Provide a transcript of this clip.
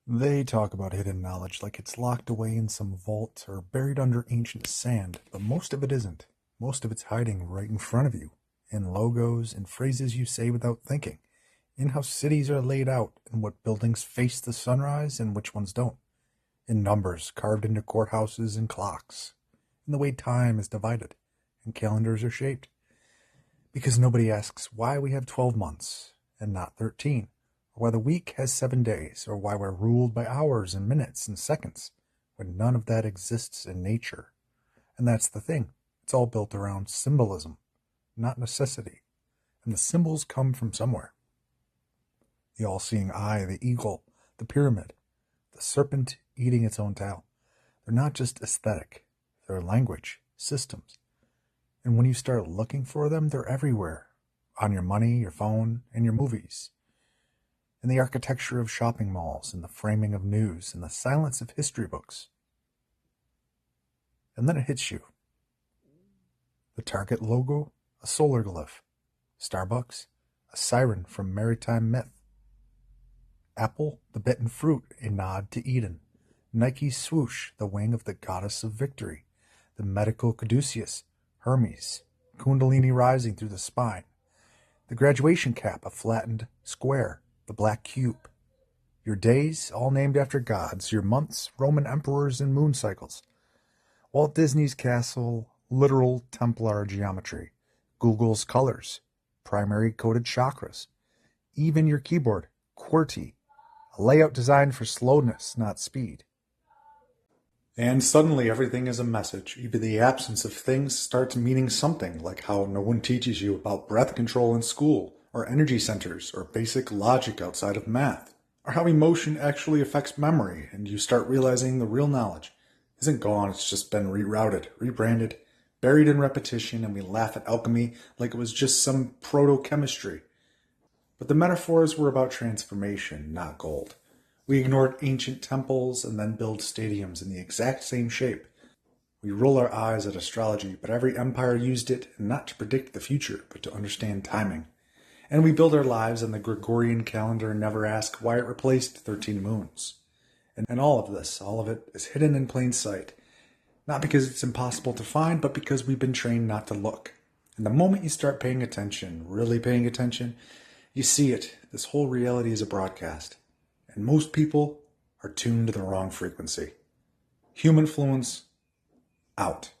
They talk about hidden knowledge like it's locked away in some vault or buried under ancient sand, but most of it isn't. Most of it's hiding right in front of you, in logos and phrases you say without thinking, in how cities are laid out and what buildings face the sunrise and which ones don't, in numbers carved into courthouses and clocks, in the way time is divided and calendars are shaped. Because nobody asks why we have 12 months and not 13, or why the week has 7 days, or why we're ruled by hours and minutes and seconds, when none of that exists in nature. And that's the thing. It's all built around symbolism, not necessity. And the symbols come from somewhere. The all-seeing eye, the eagle, the pyramid, the serpent eating its own tail. They're not just aesthetic. They're language, systems. And when you start looking for them, they're everywhere. On your money, your phone, and your movies. In the architecture of shopping malls, in the framing of news, in the silence of history books. And then it hits you. The Target logo, a solar glyph. Starbucks, a siren from maritime myth. Apple, the bitten fruit, a nod to Eden. Nike's swoosh, the wing of the goddess of victory. The medical caduceus, Hermes, Kundalini rising through the spine. The graduation cap, a flattened square, the black cube. Your days, all named after gods. Your months, Roman emperors and moon cycles. Walt Disney's castle, literal Templar geometry. Google's colors, primary coded chakras. Even your keyboard, QWERTY, a layout designed for slowness, not speed. And suddenly everything is a message. Even the absence of things starts meaning something, like how no one teaches you about breath control in school, or energy centers, or basic logic outside of math, or how emotion actually affects memory, and you start realizing the real knowledge isn't gone, it's just been rerouted, rebranded, buried in repetition, and we laugh at alchemy like it was just some proto-chemistry. But the metaphors were about transformation, not gold. We ignored ancient temples and then build stadiums in the exact same shape. We roll our eyes at astrology, but every empire used it not to predict the future, but to understand timing. And we build our lives on the Gregorian calendar and never ask why it replaced 13 moons. And all of it, is hidden in plain sight. Not because it's impossible to find, but because we've been trained not to look. And the moment you start paying attention, really paying attention, you see it. This whole reality is a broadcast. And most people are tuned to the wrong frequency. Humanfluence, out.